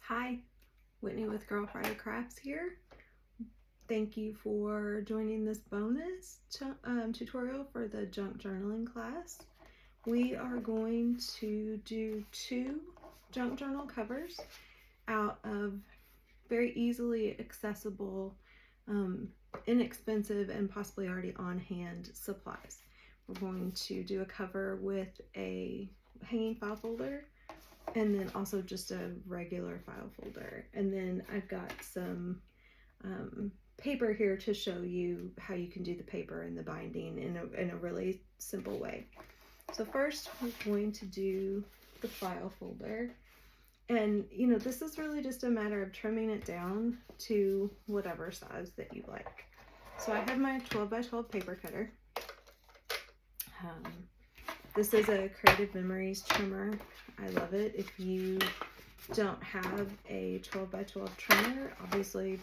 Hi, Whitney with Girl Friday Crafts here. Thank you for joining this bonus tutorial for the junk journaling class. We are going to do 2 junk journal covers out of very easily accessible, inexpensive, and possibly already on hand supplies. We're going to do a cover with a hanging file folder, and then also just a regular file folder. And then I've got some paper here to show you how you can do the paper and the binding in a really simple way. So first we're going to do the file folder. And you know, this is really just a matter of trimming it down to whatever size that you like. So I have my 12 by 12 paper cutter. This is a Creative Memories trimmer. I love it. If you don't have a 12 by 12 trimmer, obviously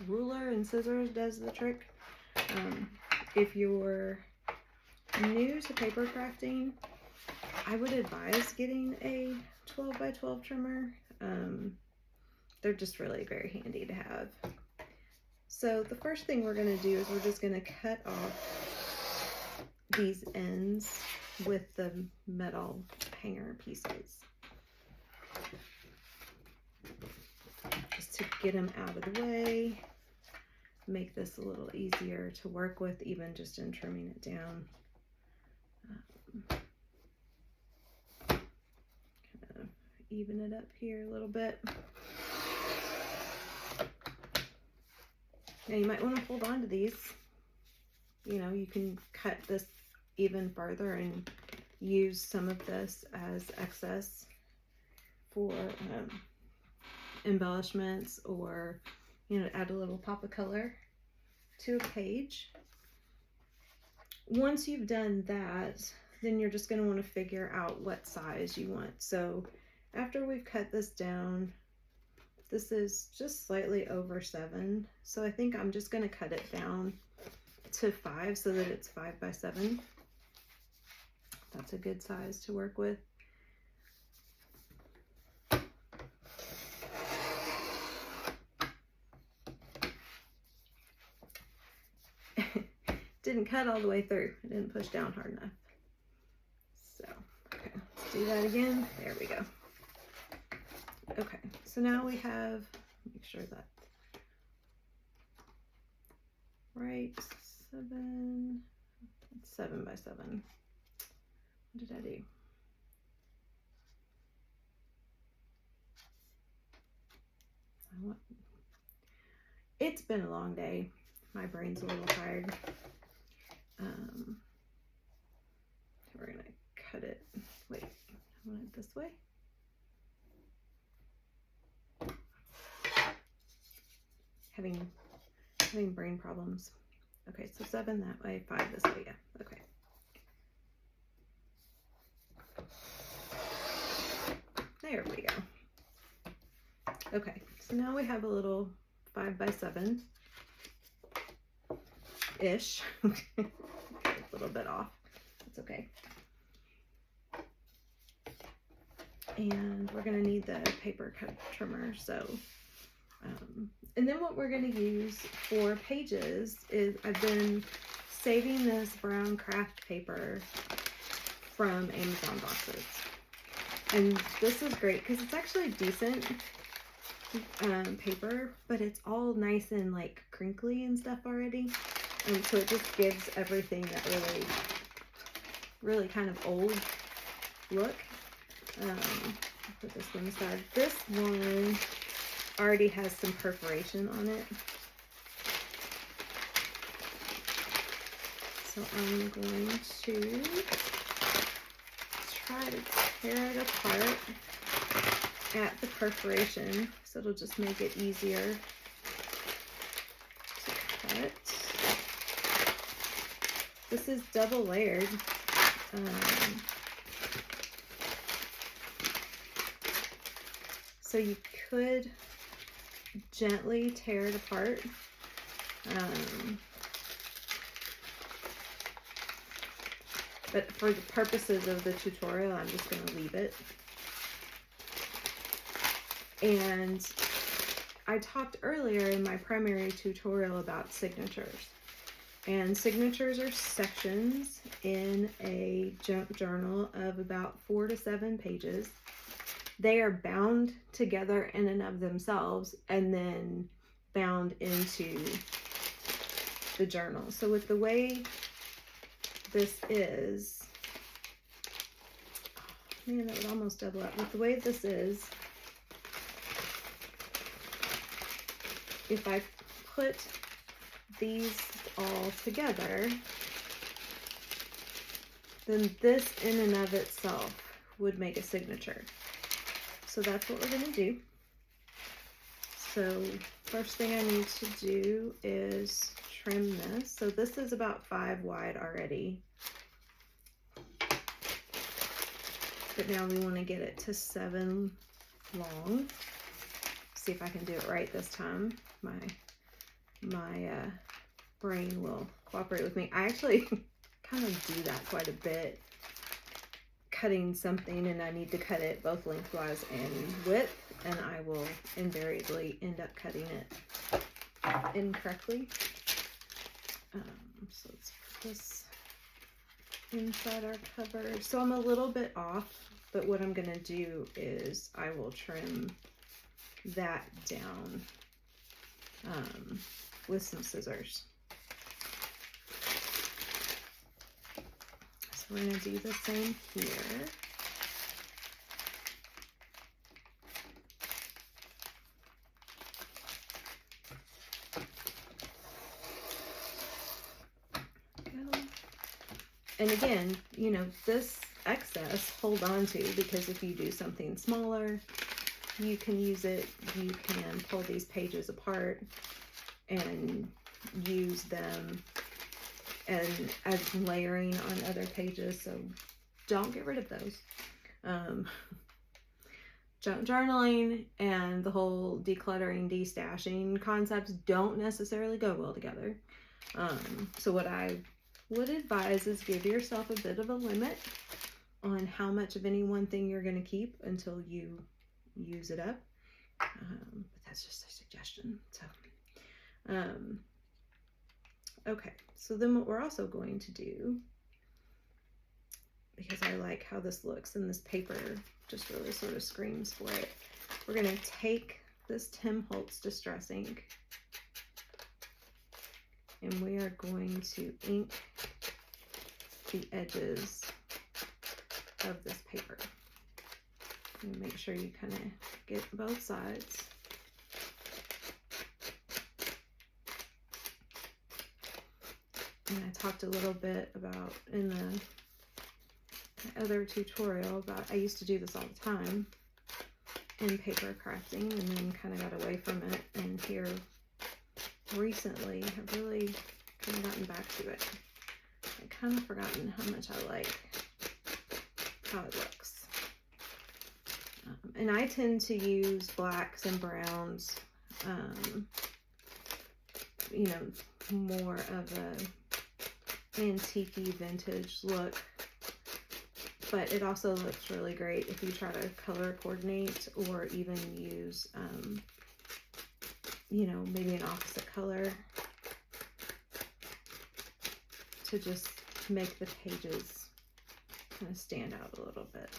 ruler and scissors does the trick. If you're new to paper crafting, I would advise getting a 12 by 12 trimmer. They're just really very handy to have. So the first thing we're going to do is we're just going to cut off these ends with the metal hanger pieces, just to get them out of the way, make this a little easier to work with, even just in trimming it down. Kind of even it up here a little bit. Now you might want to hold on to these. You know, you can cut this even further and use some of this as excess for embellishments, or you know, add a little pop of color to a page. Once you've done that, then you're just going to want to figure out what size you want. So after we've cut this down, this is just slightly over 7, so I think I'm just going to cut it down to 5 so that it's 5 by 7. That's a good size to work with. Didn't cut all the way through. I didn't push down hard enough. So, okay, let's do that again. There we go. Okay, so now we have, make sure that right, 7 by 7. What did I do? It's been a long day. My brain's a little tired. We're gonna cut it. Wait, I want it this way. Having brain problems. Okay, so 7 that way, 5 this way. Yeah. Okay. There we go. Okay, so now we have a little 5 by 7 ish. A little bit off. That's okay. And we're going to need the paper cut trimmer. So, and then what we're going to use for pages is, I've been saving this brown craft paper from Amazon boxes. And this is great because it's actually decent paper, but it's all nice and like crinkly and stuff already. And so it just gives everything that really kind of old look. Put this one aside. This one already has some perforation on it. So I'm going to try to tear it apart at the perforation, so it'll just make it easier to cut. This is double layered. So you could gently tear it apart. But for the purposes of the tutorial, I'm just going to leave it. And I talked earlier in my primary tutorial about signatures. And signatures are sections in a junk journal of about 4 to 7 pages. They are bound together in and of themselves and then bound into the journal. So with the way this is, oh man, that would almost double up. With the way this is, if I put these all together, then this in and of itself would make a signature. So that's what we're going to do. So first thing I need to do is trim this. So this is about 5 wide already. But now we want to get it to 7 long. See if I can do it right this time. My brain will cooperate with me. I actually kind of do that quite a bit. Cutting something and I need to cut it both lengthwise and width, and I will invariably end up cutting it incorrectly. So let's put this inside our cover. So I'm a little bit off, but what I'm going to do is I will trim that down with some scissors. So we're going to do the same here. And again, you know, this excess, hold on to, because if you do something smaller, you can use it. You can pull these pages apart and use them and as layering on other pages. So don't get rid of those. Junk journaling and the whole decluttering, destashing concepts don't necessarily go well together. So what I would advise is give yourself a bit of a limit on how much of any one thing you're going to keep until you use it up. But that's just a suggestion. So, okay. So then what we're also going to do, because I like how this looks and this paper just really sort of screams for it, we're going to take this Tim Holtz Distress ink and we are going to ink the edges of this paper. And make sure you kind of get both sides. And I talked a little bit about in the other tutorial about, I used to do this all the time in paper crafting and then kind of got away from it, and here recently have really kind of gotten back to it. I've kind of forgotten how much I like how it looks. And I tend to use blacks and browns, you know, more of a antique vintage look, but it also looks really great if you try to color coordinate or even use, you know, maybe an opposite color to just make the pages kind of stand out a little bit.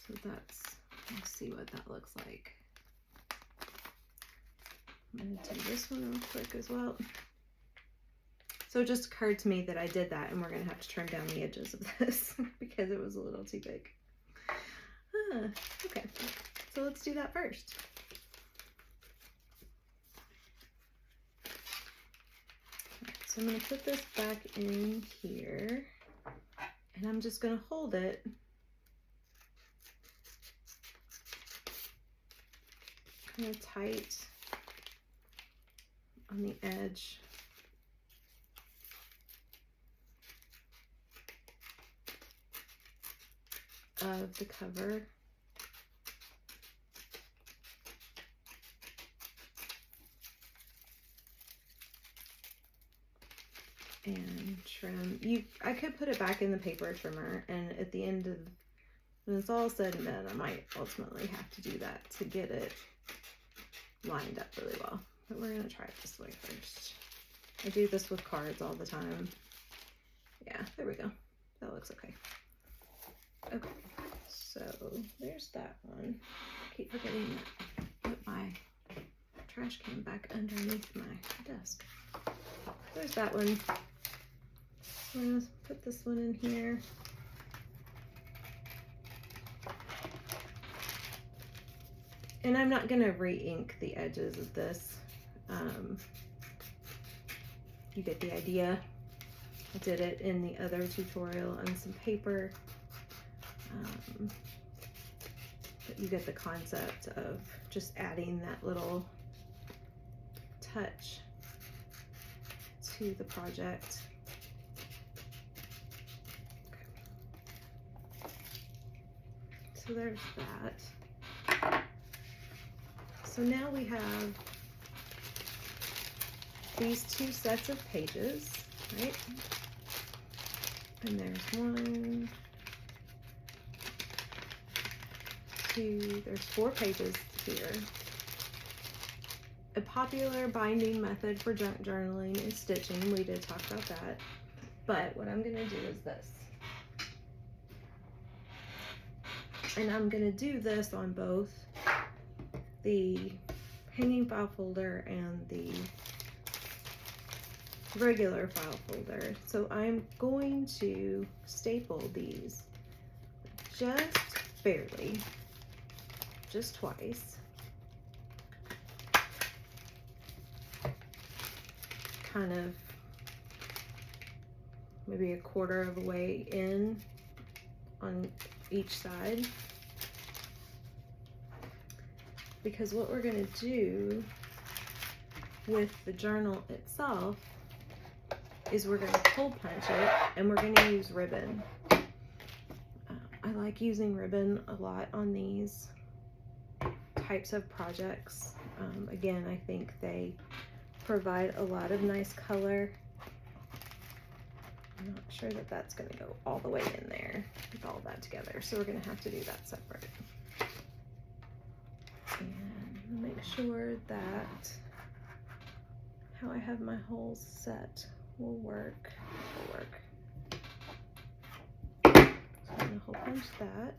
So that's, let's see what that looks like. I'm going to do this one real quick as well. So it just occurred to me that I did that, and we're going to have to trim down the edges of this because it was a little too big. Okay, so let's do that first. So I'm going to put this back in here, and I'm just going to hold it kind of tight on the edge of the cover. And trim. I could put it back in the paper trimmer, and at the end of when it's all said and done, I might ultimately have to do that to get it lined up really well. But we're gonna try it this way first. I do this with cards all the time. Yeah, there we go. That looks okay. Okay, so there's that one. I keep forgetting to put my trash can back underneath my desk. There's that one. I'm gonna put this one in here. And I'm not gonna re-ink the edges of this. You get the idea. I did it in the other tutorial on some paper. But you get the concept of just adding that little touch to the project. Okay. So there's that. So now we have these two sets of pages, right? And there's 1, 2, there's 4 pages here. A popular binding method for junk journaling is stitching. We did talk about that. But what I'm gonna do is this. And I'm gonna do this on both the hanging file folder and the regular file folder. So I'm going to staple these just barely, just twice. Kind of maybe a quarter of a way in on each side. Because what we're going to do with the journal itself is we're going to pull punch it, and we're going to use ribbon. I like using ribbon a lot on these types of projects. Again, I think they provide a lot of nice color. I'm not sure that that's going to go all the way in there with all that together, so we're going to have to do that separate. And make sure that how I have my holes set will work. So I'm going to hole punch that.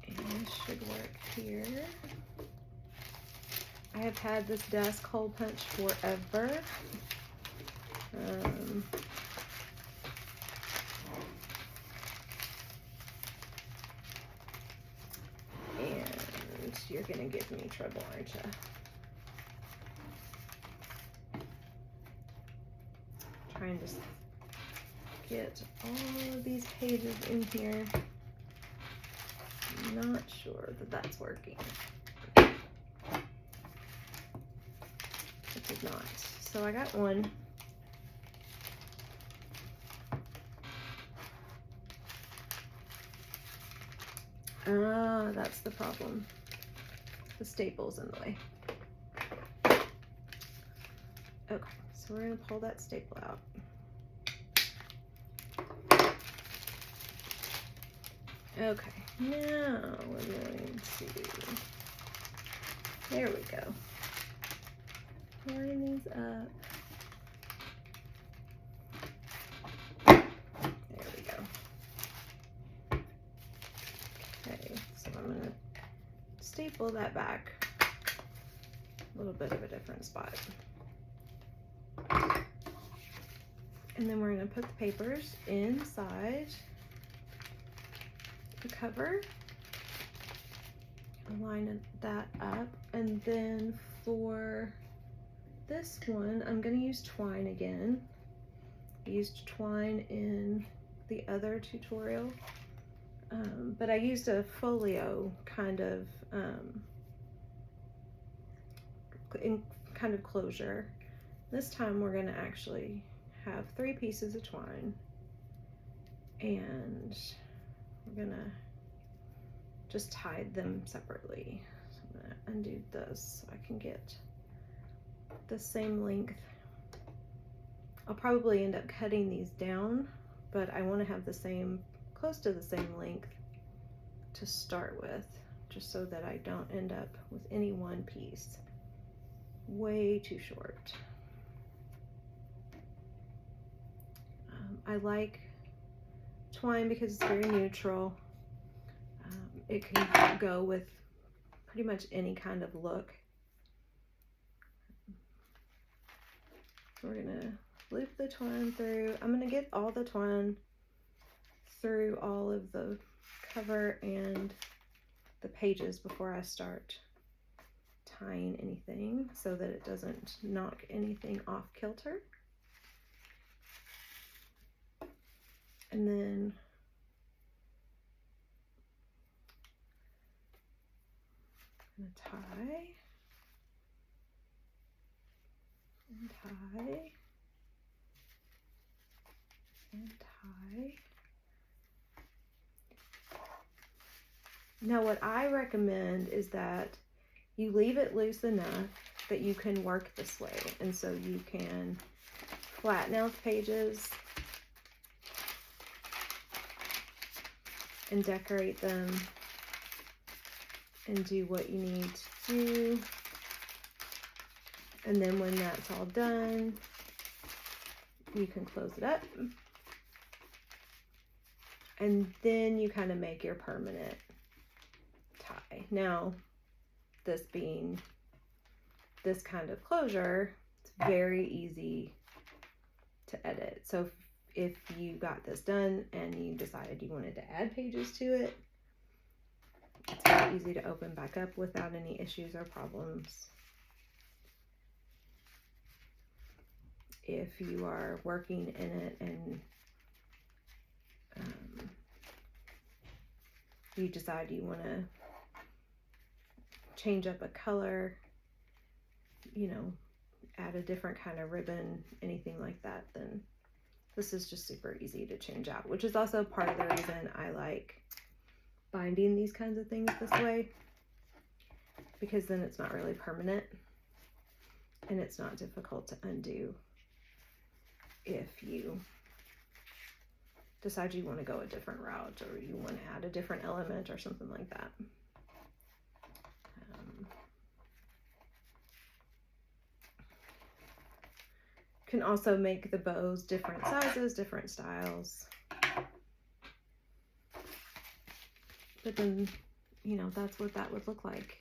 And this should work here. I have had this desk hole punch forever. And you're gonna give me trouble, aren't you? Trying to get all of these pages in here. I'm not sure that that's working. It did not. So I got one. Ah, that's the problem. The staple's in the way. Okay, so we're gonna pull that staple out. Okay, now we're going to, there we go. Line these up. There we go. Okay, so I'm gonna staple that back. A little bit of a different spot. And then we're gonna put the papers inside the cover, line that up, and then for this one I'm going to use twine again. I used twine in the other tutorial, but I used a folio kind of closure. This time we're going to actually have 3 pieces of twine, and we're gonna just tie them separately. So I'm gonna undo this so I can get the same length. I'll probably end up cutting these down, but I want to have the same, close to the same length to start with, just so that I don't end up with any one piece way too short. I like twine because it's very neutral. It can go with pretty much any kind of look. So we're gonna loop the twine through. I'm gonna get all the twine through all of the cover and the pages before I start tying anything, so that it doesn't knock anything off kilter. And then I'm gonna tie and tie and tie. Now what I recommend is that you leave it loose enough that you can work this way, and so you can flatten out the pages and decorate them and do what you need to do. And then when that's all done, you can close it up. And then you kind of make your permanent tie. Now, this being this kind of closure, it's very easy to edit. So if you got this done and you decided you wanted to add pages to it, it's very easy to open back up without any issues or problems. If you are working in it and you decide you want to change up a color, you know, add a different kind of ribbon, anything like that, then this is just super easy to change out, which is also part of the reason I like binding these kinds of things this way, because then it's not really permanent and it's not difficult to undo if you decide you want to go a different route or you want to add a different element or something like that. Can also make the bows different sizes, different styles. But then, you know, that's what that would look like.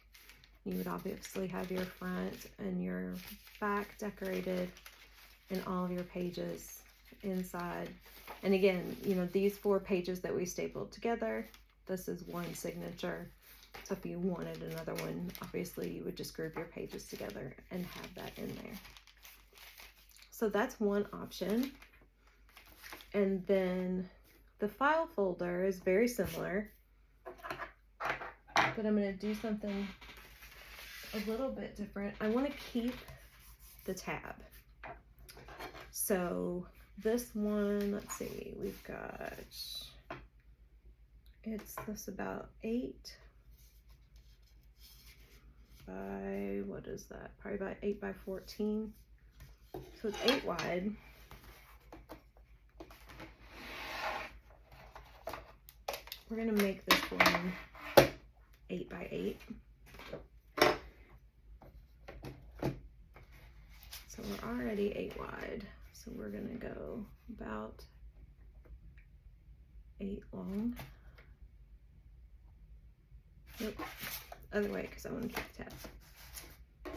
You would obviously have your front and your back decorated and all of your pages inside. And again, you know, these 4 pages that we stapled together, this is one signature. So if you wanted another one, obviously you would just group your pages together and have that in there. So that's one option. And then the file folder is very similar, but I'm going to do something a little bit different. I want to keep the tab. So this one, let's see, we've got, it's this about 8 by, what is that? Probably about 8 by 14. So it's 8 wide. We're gonna make this one 8 by 8. So we're already 8 wide. So we're gonna go about 8 long. Nope, other way, because I want to keep the tab. I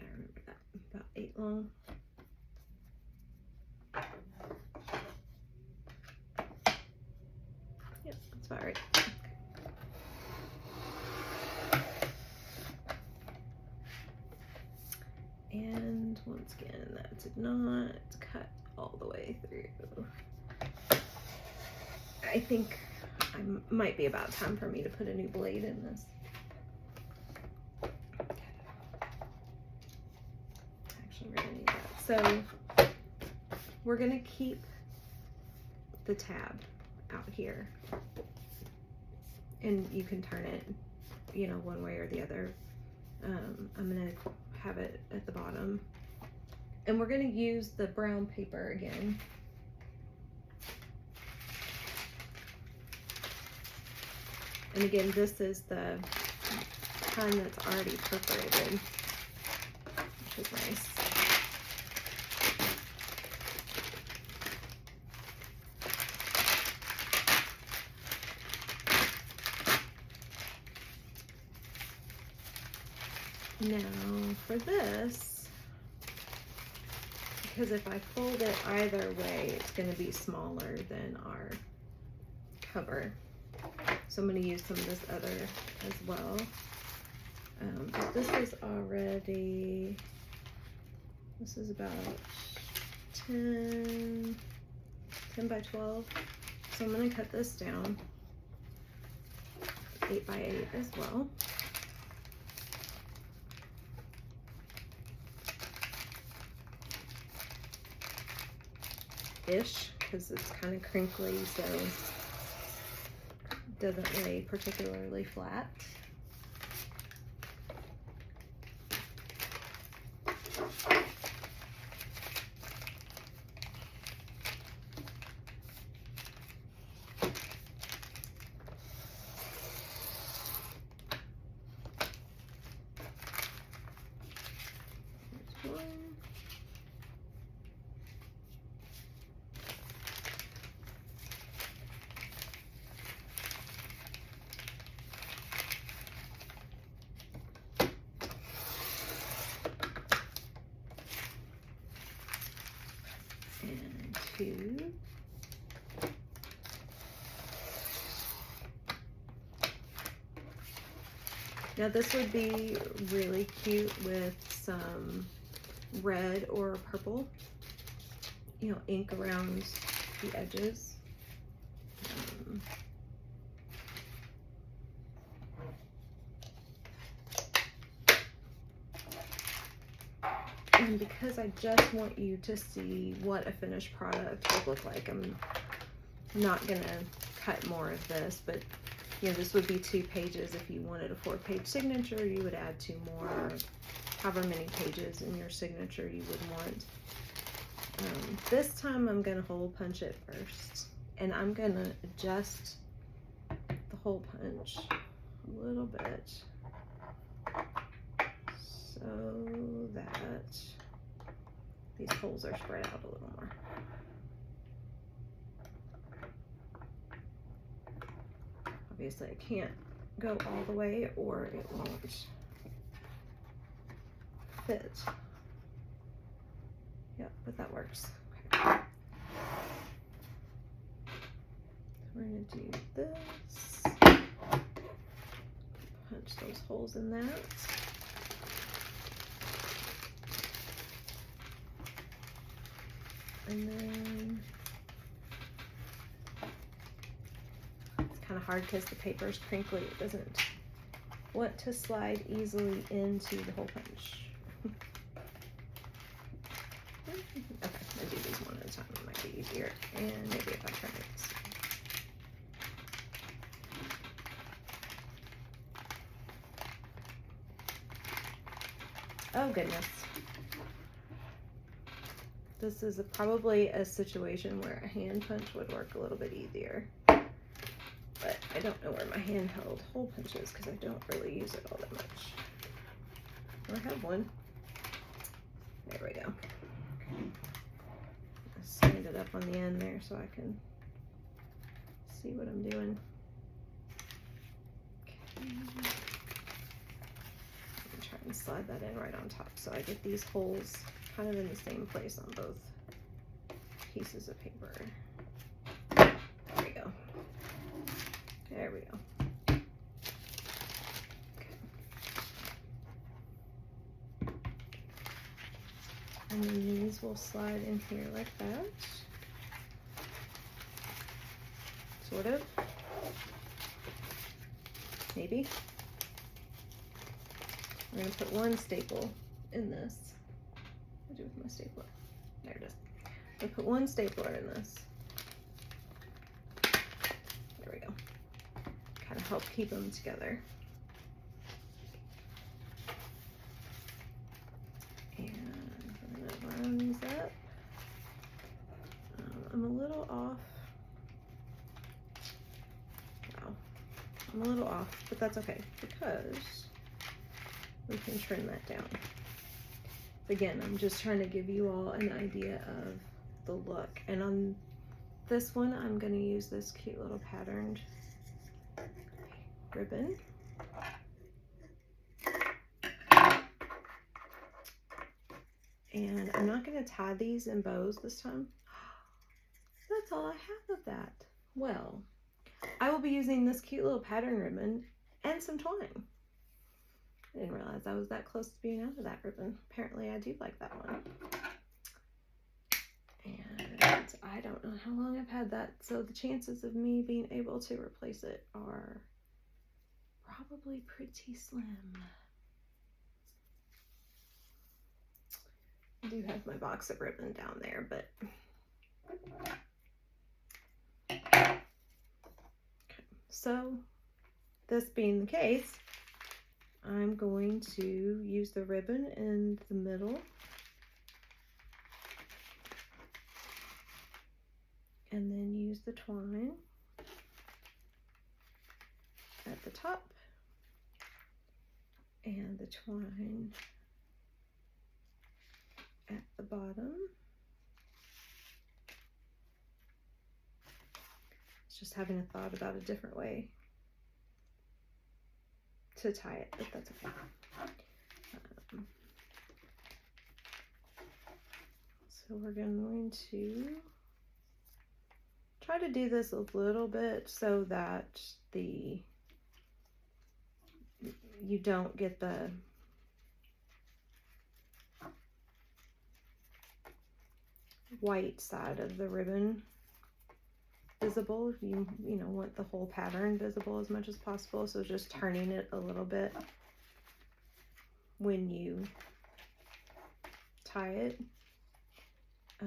remember that. About 8 long. Yep, that's about right. And once again, that did not cut all the way through. I think I might be about time for me to put a new blade in this. Actually, we're gonna need that. So we're gonna keep the tab out here, and you can turn it, you know, one way or the other. I'm gonna have it at the bottom, and we're gonna use the brown paper again And again, this is the kind that's already perforated, which is nice. Now for this, because if I fold it either way, it's going to be smaller than our cover. So I'm going to use some of this other as well. But this is already, this is about 10 by 12. So I'm going to cut this down 8 by 8 as well. Ish, because it's kind of crinkly, so it doesn't lay particularly flat. And 2. Now this would be really cute with some red or purple, you know, ink around the edges. And because I just want you to see what a finished product would look like, I'm not gonna cut more of this, but you know, this would be 2 pages. If you wanted a 4-page signature, you would add 2 more, or however many pages in your signature you would want. This time I'm gonna hole punch it first, and I'm gonna adjust the hole punch a little bit so that these holes are spread out a little more. Obviously I can't go all the way or it won't fit. Yep, but that works. Okay. We're gonna do this. Punch those holes in that. And then it's kind of hard because the paper is crinkly. It doesn't want to slide easily into the hole punch. Okay, I'll do these one at a time. It might be easier. And maybe if I turn it this way. Oh goodness. This is probably a situation where a hand punch would work a little bit easier. But I don't know where my handheld hole punch is because I don't really use it all that much. I have one. There we go. Stand it up on the end there so I can see what I'm doing. Okay. I'm try and slide that in right on top so I get these holes kind of in the same place on both pieces of paper. There we go. There we go. Okay. And then these will slide in here like that. Sort of. Maybe. We're going to put one staple in this. What do I do with my stapler? There it is. I put one stapler in this. There we go. Kind of help keep them together. And I'm going to round these up. I'm a little off. Wow. I'm a little off, but that's okay because we can trim that down. Again, I'm just trying to give you all an idea of the look. And on this one, I'm going to use this cute little patterned ribbon. And I'm not going to tie these in bows this time. That's all I have of that. Well, I will be using this cute little pattern ribbon and some twine. I didn't realize I was that close to being out of that ribbon. Apparently I do like that one. And I don't know how long I've had that, so the chances of me being able to replace it are probably pretty slim. I do have my box of ribbon down there, but okay. So this being the case, I'm going to use the ribbon in the middle and then use the twine at the top and the twine at the bottom. It's just having a thought about a different way to tie it, but that's okay. So we're going to try to do this a little bit so that you don't get the white side of the ribbon visible. You know, want the whole pattern visible as much as possible, so just turning it a little bit when you tie it. I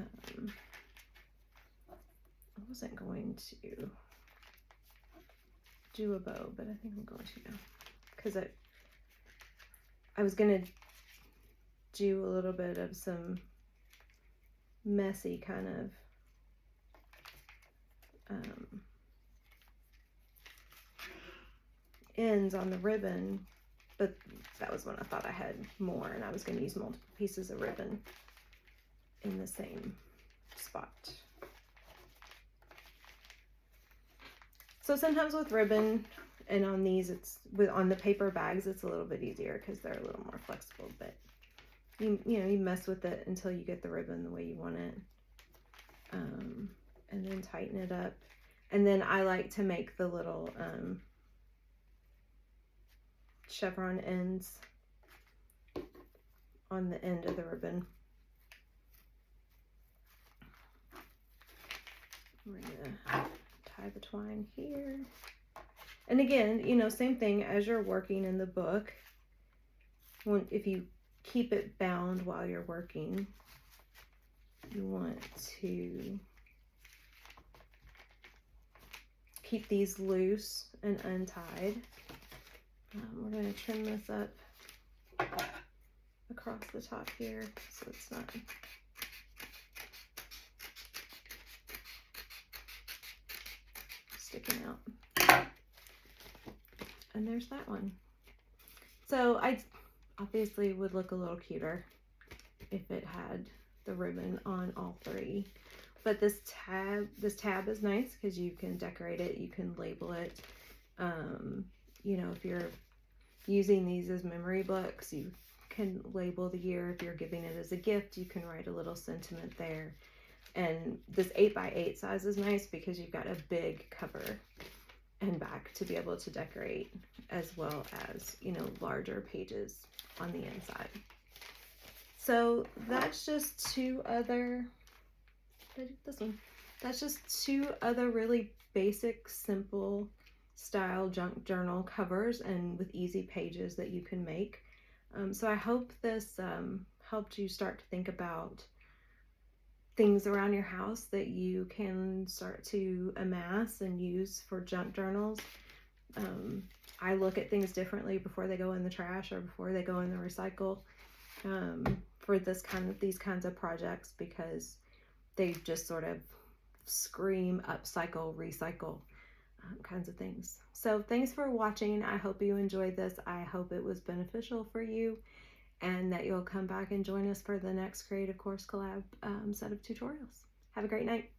wasn't going to do a bow, but I think I'm going to now, because I was gonna do a little bit of some messy kind of ends on the ribbon, but that was when I thought I had more, and I was going to use multiple pieces of ribbon in the same spot. So sometimes with ribbon and on these, on the paper bags, it's a little bit easier because they're a little more flexible, but you know, you mess with it until you get the ribbon the way you want it. And then tighten it up. And then I like to make the little chevron ends on the end of the ribbon. We're gonna tie the twine here. And again, you know, same thing as you're working in the book. If you keep it bound while you're working, you want to keep these loose and untied. We're going to trim this up across the top here so it's not sticking out. And there's that one. So I obviously would look a little cuter if it had the ribbon on all three. But this tab is nice because you can decorate it, you can label it. You know, if you're using these as memory books, you can label the year. If you're giving it as a gift, you can write a little sentiment there. And this 8x8 size is nice because you've got a big cover and back to be able to decorate, as well as, you know, larger pages on the inside. So that's just two other really basic, simple style junk journal covers, and with easy pages that you can make. So I hope this helped you start to think about things around your house that you can start to amass and use for junk journals. I look at things differently before they go in the trash or before they go in the recycle for these kinds of projects, because they just sort of scream upcycle, recycle. kinds of things. So thanks for watching. I hope you enjoyed this. I hope it was beneficial for you, and that you'll come back and join us for the next Creative Course Collab set of tutorials. Have a great night.